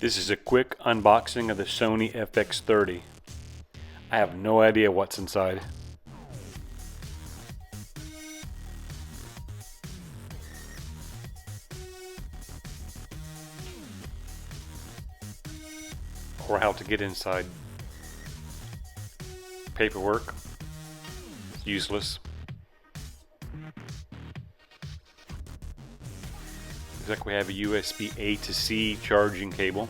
This is a quick unboxing of the Sony FX30. I have no idea what's inside. Or how to get inside. Paperwork. It's useless. Looks like we have a USB A to C charging cable.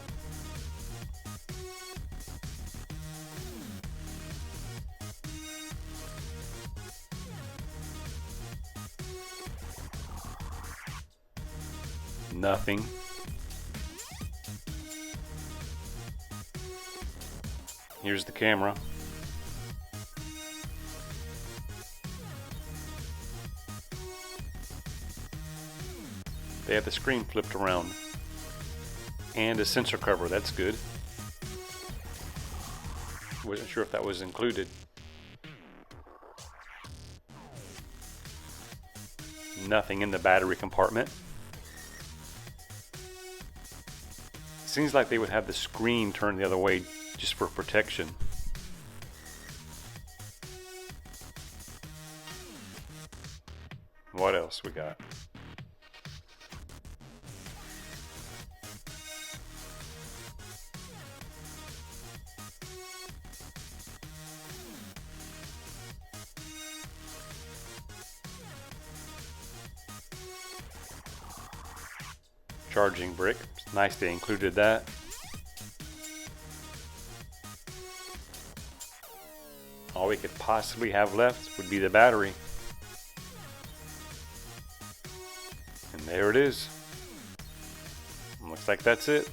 Nothing. Here's the camera. They have the screen flipped around. And a sensor cover, that's good. Wasn't sure if that was included. Nothing in the battery compartment. Seems like they would have the screen turned the other way just for protection. What else we got? Charging brick. It's nice they included that. All we could possibly have left would be the battery. And there it is. Looks like that's it.